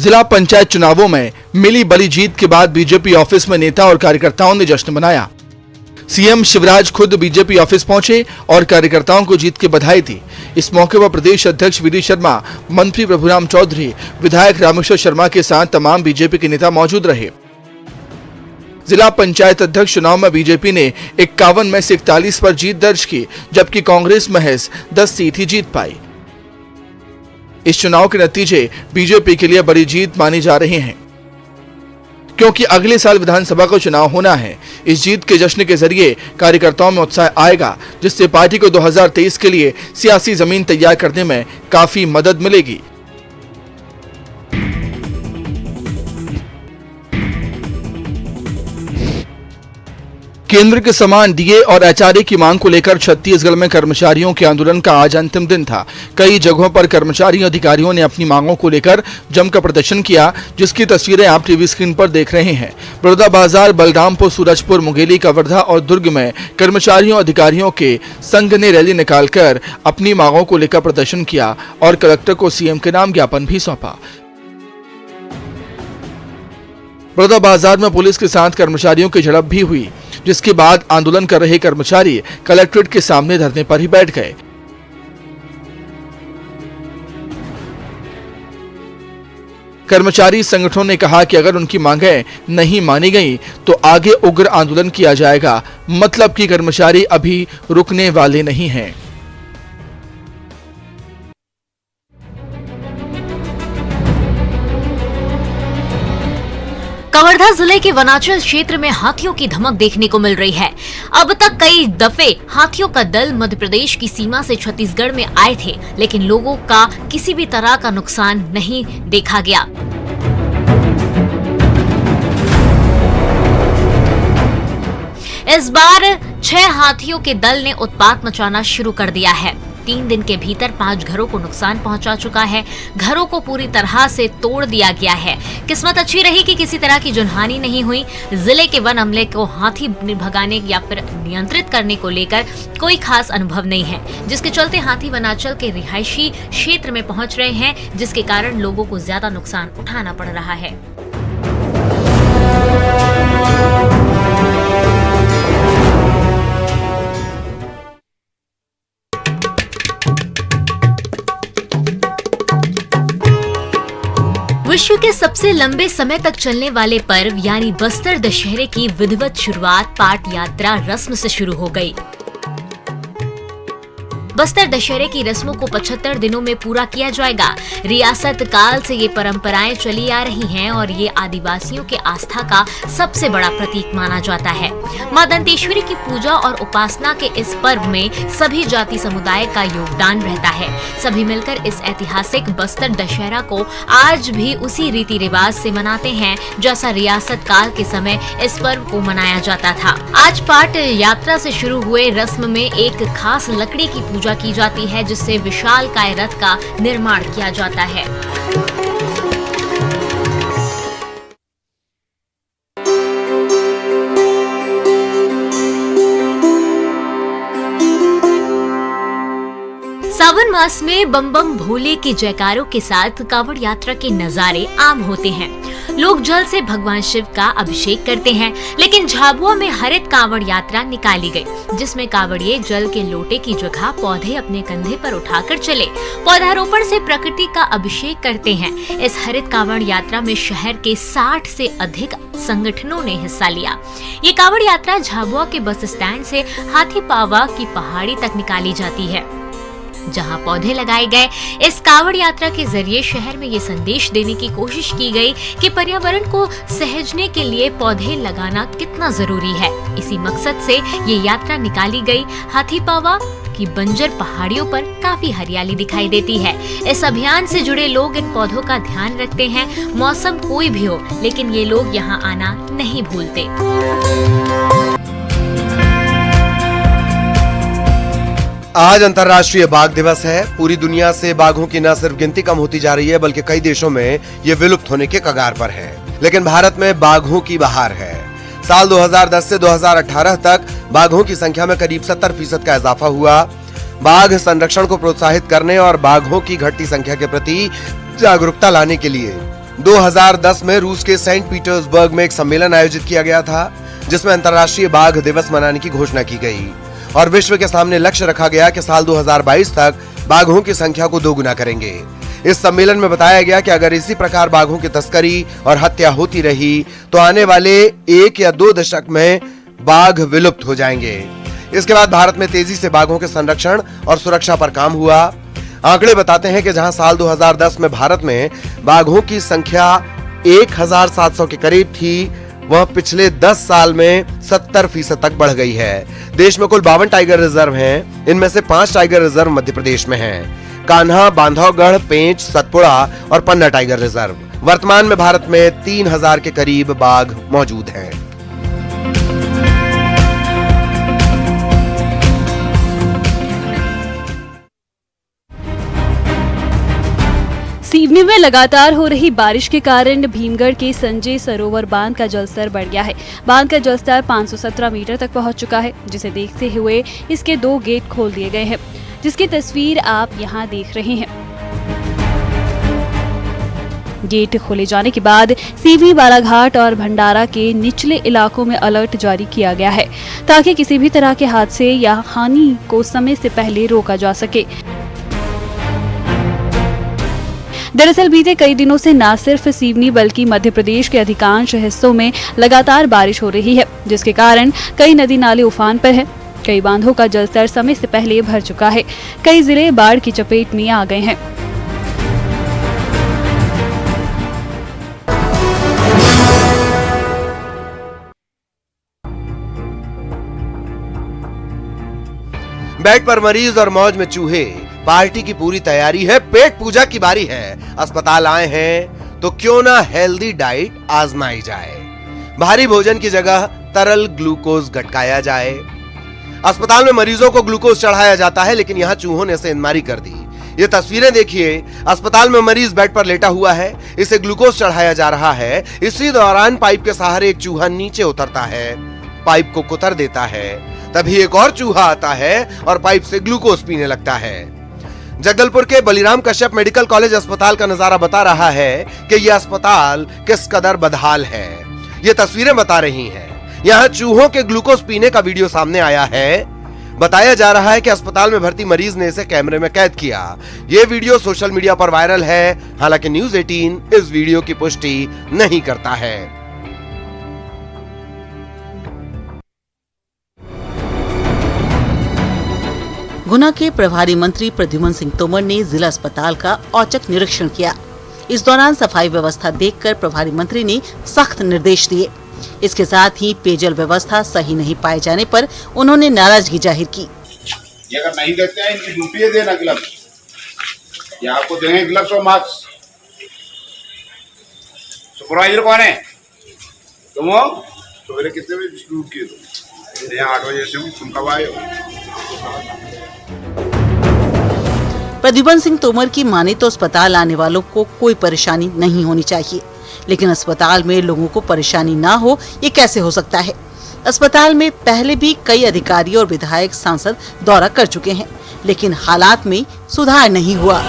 जिला पंचायत चुनावों में मिली बड़ी जीत के बाद बीजेपी ऑफिस में नेता और कार्यकर्ताओं ने जश्न मनाया। सीएम शिवराज खुद बीजेपी ऑफिस पहुंचे और कार्यकर्ताओं को जीत की बधाई दी। इस मौके पर प्रदेश अध्यक्ष वीडी शर्मा, मंत्री प्रभुराम चौधरी, विधायक रामेश्वर शर्मा के साथ तमाम बीजेपी के नेता मौजूद रहे। जिला पंचायत अध्यक्ष चुनाव में बीजेपी ने 51 में से 41 पर जीत दर्ज की, जबकि कांग्रेस महज 10 सीट ही जीत पाई। इस चुनाव के नतीजे बीजेपी के लिए बड़ी जीत माने जा रहे हैं, क्योंकि अगले साल विधानसभा का चुनाव होना है। इस जीत के जश्न के जरिए कार्यकर्ताओं में उत्साह आएगा, जिससे पार्टी को 2023 के लिए सियासी जमीन तैयार करने में काफी मदद मिलेगी। केंद्र के समान डीए और एचआरए की मांग को लेकर छत्तीसगढ़ में कर्मचारियों के आंदोलन का आज अंतिम दिन था। कई जगहों पर कर्मचारी अधिकारियों ने अपनी मांगों को लेकर जमकर प्रदर्शन किया, जिसकी तस्वीरें आप टीवी स्क्रीन पर देख रहे हैं। बलौदाबाजार, बलरामपुर, सूरजपुर, मुंगेली, कवर्धा और दुर्ग में कर्मचारियों अधिकारियों के संघ ने रैली निकालकर अपनी मांगों को लेकर प्रदर्शन किया और कलेक्टर को सीएम के नाम ज्ञापन भी सौंपा। बलौदाबाजार में पुलिस के साथ कर्मचारियों की झड़प भी हुई, जिसके बाद आंदोलन कर रहे कर्मचारी कलेक्ट्रेट के सामने धरने पर ही बैठ गए। कर्मचारी संगठनों ने कहा कि अगर उनकी मांगें नहीं मानी गई तो आगे उग्र आंदोलन किया जाएगा। मतलब कि कर्मचारी अभी रुकने वाले नहीं हैं। कवर्धा जिले के वनांचल क्षेत्र में हाथियों की धमक देखने को मिल रही है। अब तक कई दफे हाथियों का दल मध्य प्रदेश की सीमा से छत्तीसगढ़ में आए थे, लेकिन लोगों का किसी भी तरह का नुकसान नहीं देखा गया। इस बार 6 हाथियों के दल ने उत्पात मचाना शुरू कर दिया है। 3 दिन के भीतर 5 घरों को नुकसान पहुंचा चुका है। घरों को पूरी तरह से तोड़ दिया गया है। किस्मत अच्छी रही कि किसी तरह की जनहानि नहीं हुई। जिले के वन अमले को हाथी भगाने या फिर नियंत्रित करने को लेकर कोई खास अनुभव नहीं है, जिसके चलते हाथी वनांचल के रिहायशी क्षेत्र में पहुंच रहे हैं, जिसके कारण लोगों को ज्यादा नुकसान उठाना पड़ रहा है। विश्व के सबसे लंबे समय तक चलने वाले पर्व यानी बस्तर दशहरे की विधिवत शुरुआत पाट यात्रा रस्म से शुरू हो गई। बस्तर दशहरे की रस्मों को 75 दिनों में पूरा किया जाएगा। रियासत काल से ये परंपराएं चली आ रही हैं और ये आदिवासियों के आस्था का सबसे बड़ा प्रतीक माना जाता है। मां दंतेश्वरी की पूजा और उपासना के इस पर्व में सभी जाति समुदाय का योगदान रहता है। सभी मिलकर इस ऐतिहासिक बस्तर दशहरा को आज भी उसी रीति रिवाज से मनाते हैं, जैसा रियासत काल के समय इस पर्व को मनाया जाता था। आज पाट यात्रा से शुरू हुए रस्म में एक खास लकड़ी की पूजा की जाती है, जिससे विशालकाय रथ का निर्माण किया जाता है। सावन मास में बम बम भोले के जयकारों के साथ कांवड़ यात्रा के नजारे आम होते हैं। लोग जल से भगवान शिव का अभिषेक करते हैं, लेकिन झाबुआ में हरित कांवड़ यात्रा निकाली गई, जिसमें कांवड़िए जल के लोटे की जगह पौधे अपने कंधे पर उठाकर चले। पौधारोपण से प्रकृति का अभिषेक करते हैं। इस हरित कांवड़ यात्रा में शहर के 60 से अधिक संगठनों ने हिस्सा लिया। ये कांवड़ यात्रा झाबुआ के बस स्टैंड से हाथीपावा की पहाड़ी तक निकाली जाती है, जहां पौधे लगाए गए। इस कांवड़ यात्रा के जरिए शहर में ये संदेश देने की कोशिश की गई कि पर्यावरण को सहेजने के लिए पौधे लगाना कितना जरूरी है। इसी मकसद से ये यात्रा निकाली गई। हाथीपावा की बंजर पहाड़ियों पर काफी हरियाली दिखाई देती है। इस अभियान से जुड़े लोग इन पौधों का ध्यान रखते हैं। मौसम कोई भी हो, लेकिन ये लोग यहाँ आना नहीं भूलते। आज अंतर्राष्ट्रीय बाघ दिवस है। पूरी दुनिया से बाघों की न सिर्फ गिनती कम होती जा रही है, बल्कि कई देशों में ये विलुप्त होने के कगार पर है। लेकिन भारत में बाघों की बहार है। साल 2010 से 2018 तक बाघों की संख्या में करीब 70% का इजाफा हुआ। बाघ संरक्षण को प्रोत्साहित करने और बाघों की घटती संख्या के प्रति जागरूकता लाने के लिए 2010 में रूस के सेंट पीटर्सबर्ग में एक सम्मेलन आयोजित किया गया था, जिसमें अंतर्राष्ट्रीय बाघ दिवस मनाने की घोषणा की गई और विश्व के सामने लक्ष्य रखा गया कि साल 2022 तक बाघों की संख्या को दोगुना करेंगे। इस सम्मेलन में बताया गया कि अगर इसी प्रकार बाघों की तस्करी और हत्या होती रही तो आने वाले 1 या 2 दशक में बाघ विलुप्त हो जाएंगे। इसके बाद भारत में तेजी से बाघों के संरक्षण और सुरक्षा पर काम हुआ। आंकड़े बताते हैं कि जहां साल 2010 में भारत में बाघों की संख्या 1700 के करीब थी, वह पिछले 10 साल में 70% तक बढ़ गई है। देश में कुल 52 टाइगर रिजर्व हैं। इनमें से 5 टाइगर रिजर्व मध्य प्रदेश में हैं। कान्हा, बांधवगढ़, पेंच, सतपुड़ा और पन्ना टाइगर रिजर्व। वर्तमान में भारत में 3000 के करीब बाघ मौजूद हैं। सिवनी में लगातार हो रही बारिश के कारण भीमगढ़ के संजय सरोवर बांध का जलस्तर बढ़ गया है। बांध का जलस्तर 517 मीटर तक पहुंच चुका है, जिसे देखते हुए इसके 2 गेट खोल दिए गए हैं, जिसकी तस्वीर आप यहां देख रहे हैं। गेट खोले जाने के बाद सिवनी, बालाघाट और भंडारा के निचले इलाकों में अलर्ट जारी किया गया है, ताकि किसी भी तरह के हादसे या हानि को समय से पहले रोका जा सके। दरअसल बीते कई दिनों से न सिर्फ सिवनी बल्कि मध्य प्रदेश के अधिकांश हिस्सों में लगातार बारिश हो रही है, जिसके कारण कई नदी नाले उफान पर हैं। कई बांधों का जलस्तर समय से पहले भर चुका है। कई जिले बाढ़ की चपेट में आ गए हैं। बेड पर मरीज और मौज में चूहे, पार्टी की पूरी तैयारी है, पेट पूजा की बारी है। अस्पताल आए हैं तो क्यों ना हेल्दी डाइट आजमाई जाए। भारी भोजन की जगह तरल ग्लूकोज गटकाया जाए। अस्पताल में मरीजों को ग्लूकोज चढ़ाया जाता है, लेकिन यहाँ चूहों ने सेंधमारी कर दी। ये तस्वीरें देखिए। अस्पताल में मरीज बेड पर लेटा हुआ है, इसे ग्लूकोज चढ़ाया जा रहा है। इसी दौरान पाइप के सहारे एक चूहा नीचे उतरता है, पाइप को कुतर देता है। तभी एक और चूहा आता है और पाइप से ग्लूकोज पीने लगता है। जगदलपुर के बलिराम कश्यप मेडिकल कॉलेज अस्पताल का नजारा बता रहा है कि यह अस्पताल किस कदर बदहाल है। ये तस्वीरें बता रही हैं। यहाँ चूहों के ग्लूकोज पीने का वीडियो सामने आया है। बताया जा रहा है कि अस्पताल में भर्ती मरीज ने इसे कैमरे में कैद किया। ये वीडियो सोशल मीडिया पर वायरल है। हालांकि न्यूज़ 18 इस वीडियो की पुष्टि नहीं करता है। गुना के प्रभारी मंत्री प्रद्युमन सिंह तोमर ने जिला अस्पताल का औचक निरीक्षण किया। इस दौरान सफाई व्यवस्था देखकर प्रभारी मंत्री ने सख्त निर्देश दिए। इसके साथ ही पेयजल व्यवस्था सही नहीं पाए जाने पर उन्होंने नाराजगी जाहिर की। ये अगर नहीं देते हैं, इनकी ड्यूटी है देना ग्लव्स। ये आपको देंगे ग्लव्स और मास्क। सुपरवाइजर कौन है? तुम हो? सवेरे कितने बजे शुरू किए तुम? यहाँ 8 बजे से तुम कब आए हो? प्रद्युमन सिंह तोमर की माने तो अस्पताल आने वालों को कोई परेशानी नहीं होनी चाहिए, लेकिन अस्पताल में लोगों को परेशानी ना हो ये कैसे हो सकता है। अस्पताल में पहले भी कई अधिकारी और विधायक, सांसद दौरा कर चुके हैं, लेकिन हालात में सुधार नहीं हुआ।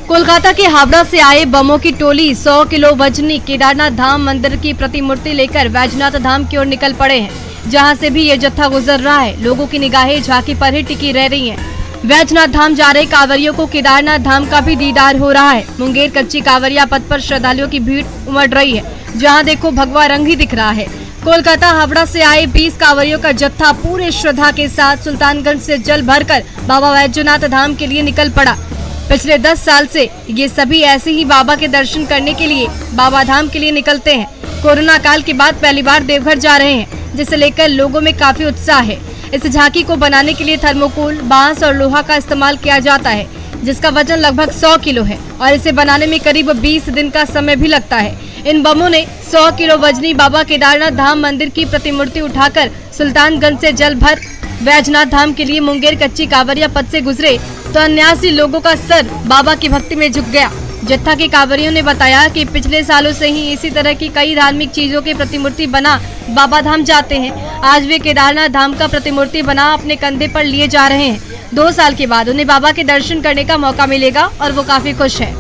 कोलकाता के हावड़ा से आए बमों की टोली 100 किलो वजनी केदारनाथ धाम मंदिर की प्रतिमूर्ति लेकर वैजनाथ धाम की ओर निकल पड़े हैं। जहां से भी ये जत्था गुजर रहा है, लोगों की निगाहें झांकी पर ही टिकी रह रही हैं। वैजनाथ धाम जा रहे कांवरियों को केदारनाथ धाम का भी दीदार हो रहा है। मुंगेर कच्ची कांवरिया पथ पर श्रद्धालुओं की भीड़ उमड़ रही है, जहाँ देखो भगवा रंग ही दिख रहा है। कोलकाता हावड़ा से आए 20 कांवरियों का जत्था पूरे श्रद्धा के साथ सुल्तानगंज से जल भरकर बाबा वैजनाथ धाम के लिए निकल पड़ा। पिछले 10 साल से ये सभी ऐसे ही बाबा के दर्शन करने के लिए बाबा धाम के लिए निकलते हैं। कोरोना काल के बाद पहली बार देवघर जा रहे हैं, जिसे लेकर लोगों में काफी उत्साह है। इस झांकी को बनाने के लिए थर्मोकोल, बांस और लोहा का इस्तेमाल किया जाता है, जिसका वजन लगभग 100 किलो है और इसे बनाने में करीब 20 दिन का समय भी लगता है। इन बमों ने 100 किलो वजनी बाबा केदारनाथ धाम मंदिर की प्रतिमूर्ति उठाकर सुल्तानगंज से जल भर वैजनाथ धाम के लिए मुंगेर कच्ची कांवरिया पथ से गुजरे तो 79 लोगों का सर बाबा की भक्ति में झुक गया। जत्था के कांवरियों ने बताया कि पिछले सालों से ही इसी तरह की कई धार्मिक चीजों की प्रतिमूर्ति बना बाबा धाम जाते हैं। आज वे केदारनाथ धाम का प्रतिमूर्ति बना अपने कंधे पर लिए जा रहे हैं। 2 साल के बाद उन्हें बाबा के दर्शन करने का मौका मिलेगा और वो काफी खुश है।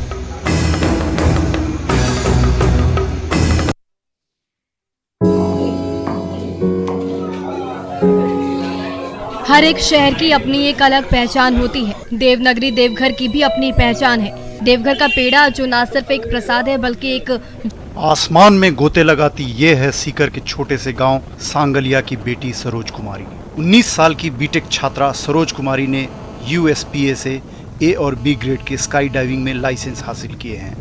हर एक शहर की अपनी एक अलग पहचान होती है। देवनगरी देवघर की भी अपनी पहचान है। देवघर का पेड़ा जो न सिर्फ एक प्रसाद है बल्कि एक आसमान में गोते लगाती ये है सीकर के छोटे से गांव सांगलिया की बेटी सरोज कुमारी। 19 साल की बीटेक छात्रा सरोज कुमारी ने यूएसपीए से ए और बी ग्रेड के स्काई डाइविंग में लाइसेंस हासिल किए हैं।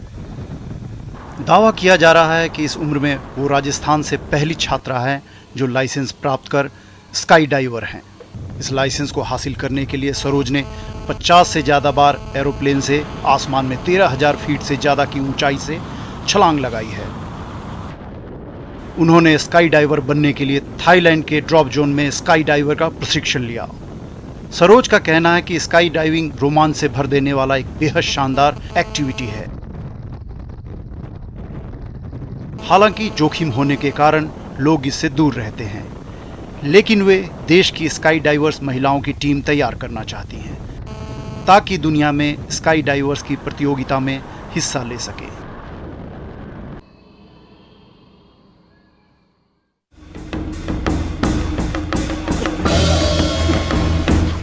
दावा किया जा रहा है कि इस उम्र में वो राजस्थान से पहली छात्रा है जो लाइसेंस प्राप्त कर स्काई डाइवर हैं। इस लाइसेंस को हासिल करने के लिए सरोज ने 50 से ज़्यादा बार एरोप्लेन से आसमान में 13,000 फीट से ज़्यादा की ऊंचाई से छलांग लगाई है। उन्होंने स्काई डाइवर बनने के लिए थाईलैंड के ड्रॉप जोन में स्काई डाइवर का प्रशिक्षण लिया। सरोज का कहना है कि स्काई डाइविंग रोमांच से भर देने वाला एक बेहद शानदार एक्टिविटी है। हालांकि जोखिम होने के कारण लोग इससे दूर रहते हैं, लेकिन वे देश की स्काई डाइवर्स महिलाओं की टीम तैयार करना चाहती हैं ताकि दुनिया में स्काई डाइवर्स की प्रतियोगिता में हिस्सा ले सके।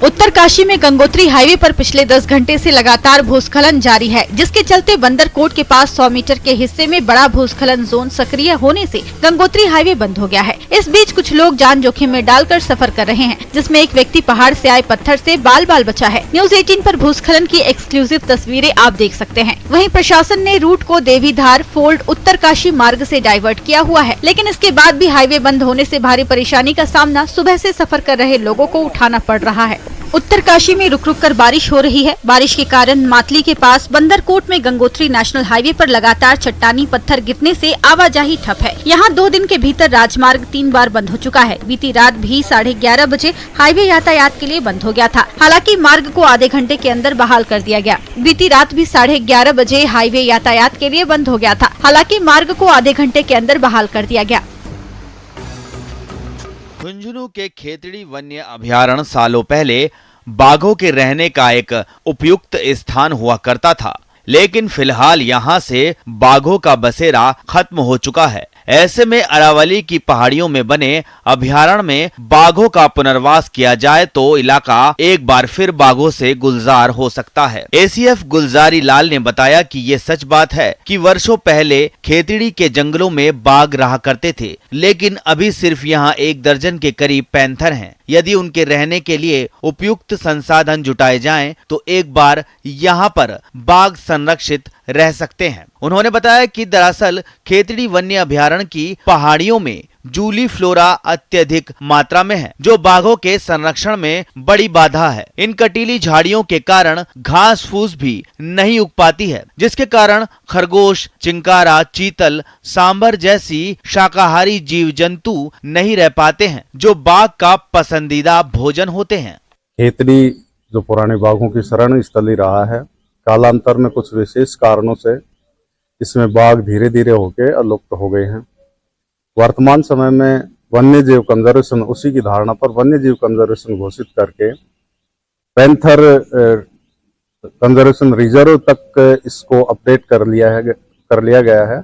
उत्तरकाशी में गंगोत्री हाईवे पर पिछले 10 घंटे से लगातार भूस्खलन जारी है, जिसके चलते बंदरकोट के पास 100 मीटर के हिस्से में बड़ा भूस्खलन जोन सक्रिय होने से गंगोत्री हाईवे बंद हो गया है। इस बीच कुछ लोग जान जोखिम में डालकर सफर कर रहे हैं, जिसमें एक व्यक्ति पहाड़ से आए पत्थर से बाल बाल बचा है। न्यूज 18 पर भूस्खलन की एक्सक्लूसिव तस्वीरें आप देख सकते हैं। वहीं प्रशासन ने रूट को देवीधार फोल्ड उत्तरकाशी मार्ग से डाइवर्ट किया हुआ है, लेकिन इसके बाद भी हाईवे बंद होने से भारी परेशानी का सामना सुबह से सफर कर रहे लोगों को उठाना पड़ रहा है। उत्तरकाशी में रुक रुक कर बारिश हो रही है। बारिश के कारण मातली के पास बंदरकोट में गंगोत्री नेशनल हाईवे पर लगातार चट्टानी पत्थर गिरने से आवाजाही ठप है। यहाँ 2 दिन के भीतर राजमार्ग 3 बार बंद हो चुका है। बीती रात भी 11:30 बजे हाईवे यातायात के लिए बंद हो गया था। हालांकि मार्ग को आधे घंटे के अंदर बहाल कर दिया गया। बीती रात भी 11:30 बजे हाईवे यातायात के लिए बंद हो गया था। हालांकि मार्ग को आधे घंटे के अंदर बहाल कर दिया गया। झुंझुनू के खेतड़ी वन्य अभयारण्य सालों पहले बाघों के रहने का एक उपयुक्त स्थान हुआ करता था, लेकिन फिलहाल यहां से बाघों का बसेरा खत्म हो चुका है। ऐसे में अरावली की पहाड़ियों में बने अभयारण्य में बाघों का पुनर्वास किया जाए तो इलाका एक बार फिर बाघों से गुलजार हो सकता है। एसीएफ गुलजारी लाल ने बताया कि ये सच बात है कि वर्षों पहले खेतड़ी के जंगलों में बाघ रहा करते थे, लेकिन अभी सिर्फ यहाँ 1 दर्जन के करीब पैंथर हैं। यदि उनके रहने के लिए उपयुक्त संसाधन जुटाए जाएं, तो एक बार यहाँ पर बाघ संरक्षित रह सकते हैं। उन्होंने बताया कि दरअसल खेतड़ी वन्य अभयारण्य की पहाड़ियों में जूली फ्लोरा अत्यधिक मात्रा में है, जो बाघों के संरक्षण में बड़ी बाधा है। इन कटीली झाड़ियों के कारण घास फूस भी नहीं उग पाती है, जिसके कारण खरगोश, चिंकारा, चीतल, सांबर जैसी शाकाहारी जीव जंतु नहीं रह पाते हैं, जो बाघ का पसंदीदा भोजन होते हैं। खेतड़ी जो पुराने बाघों की शरण स्थली रहा है, कालांतर में कुछ विशेष कारणों से इसमें बाघ धीरे धीरे होकर अलुप्त हो गए हैं। वर्तमान समय में वन्य जीव कंजर्वेशन, उसी की धारणा पर वन्य जीव कंजर्वेशन घोषित करके पैंथर कंजर्वेशन रिजर्व तक इसको अपडेट कर लिया गया है।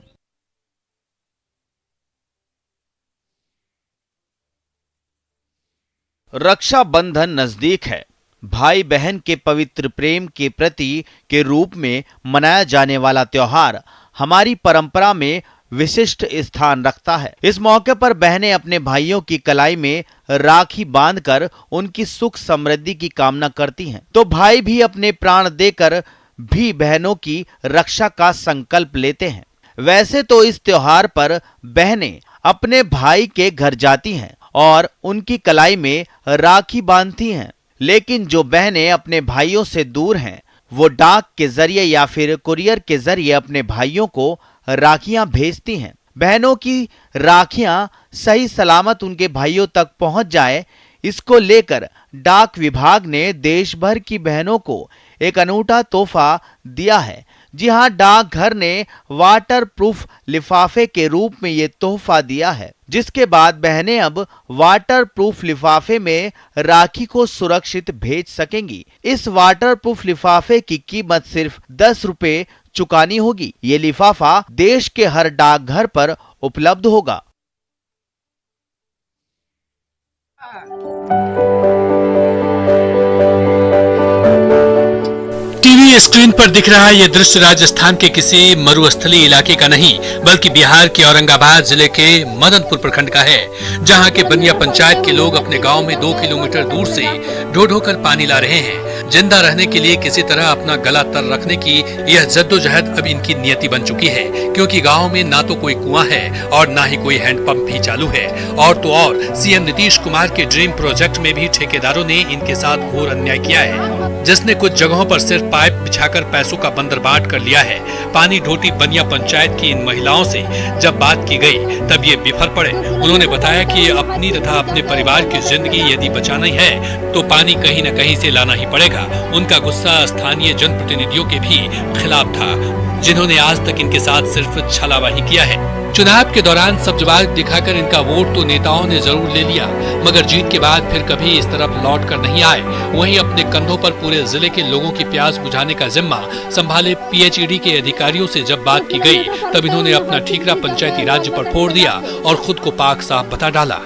रक्षाबंधन नजदीक है। भाई बहन के पवित्र प्रेम के प्रति के रूप में मनाया जाने वाला त्योहार हमारी परंपरा में विशिष्ट स्थान रखता है। इस मौके पर बहनें अपने भाइयों की कलाई में राखी बांधकर उनकी सुख समृद्धि की कामना करती हैं, तो भाई भी अपने प्राण देकर भी बहनों की रक्षा का संकल्प लेते हैं। वैसे तो इस त्योहार पर बहनें अपने भाई के घर जाती हैं और उनकी कलाई में राखी बांधती हैं, लेकिन जो बहनें अपने भाइयों से दूर हैं, वो डाक के जरिए या फिर कुरियर के जरिए अपने भाइयों को राखियां भेजती हैं। बहनों की राखियां सही सलामत उनके भाइयों तक पहुंच जाए, इसको लेकर डाक विभाग ने देश भर की बहनों को एक अनूठा तोहफा दिया है, जी हां, डाकघर ने वाटर प्रूफ लिफाफे के रूप में ये तोहफा दिया है, जिसके बाद बहनें अब वाटर प्रूफ लिफाफे में राखी को सुरक्षित भेज सकेंगी। इस वाटर प्रूफ लिफाफे की कीमत सिर्फ 10 रुपए चुकानी होगी। ये लिफाफा देश के हर डाकघर पर उपलब्ध होगा। टीवी स्क्रीन पर दिख रहा ये दृश्य राजस्थान के किसी मरुस्थलीय इलाके का नहीं, बल्कि बिहार के औरंगाबाद जिले के मदनपुर प्रखंड का है, जहां के बनिया पंचायत के लोग अपने गांव में 2 किलोमीटर दूर से ढो ढो कर पानी ला रहे हैं। जिंदा रहने के लिए किसी तरह अपना गला तर रखने की यह जद्दोजहद अब इनकी नियति बन चुकी है, क्योंकि गांव में ना तो कोई कुआं है और ना ही कोई हैंडपंप भी चालू है। और तो और सीएम नीतीश कुमार के ड्रीम प्रोजेक्ट में भी ठेकेदारों ने इनके साथ घोर अन्याय किया है, जिसने कुछ जगहों पर सिर्फ पाइप बिछाकर पैसों का बंदरबाट कर लिया है। पानी ढोटी बनिया पंचायत की इन महिलाओं से जब बात की गई तब ये बिफर पड़े। उन्होंने बताया कि अपनी तथा अपने परिवार की जिंदगी यदि बचानी है तो पानी कहीं न कहीं से लाना ही पड़ेगा। उनका गुस्सा स्थानीय जनप्रतिनिधियों के भी खिलाफ था, जिन्होंने आज तक इनके साथ सिर्फ छलावा ही किया है। चुनाव के दौरान सब जवाब दिखाकर इनका वोट तो नेताओं ने जरूर ले लिया, मगर जीत के बाद फिर कभी इस तरफ लौट कर नहीं आए। वहीं अपने कंधों पर पूरे जिले के लोगों की प्यास बुझाने का जिम्मा संभाले पीएचईडी के अधिकारियों से जब बात की गई, तब इन्होंने अपना ठीकरा पंचायती राज्य पर फोड़ दिया और खुद को पाक साफ बता डाला।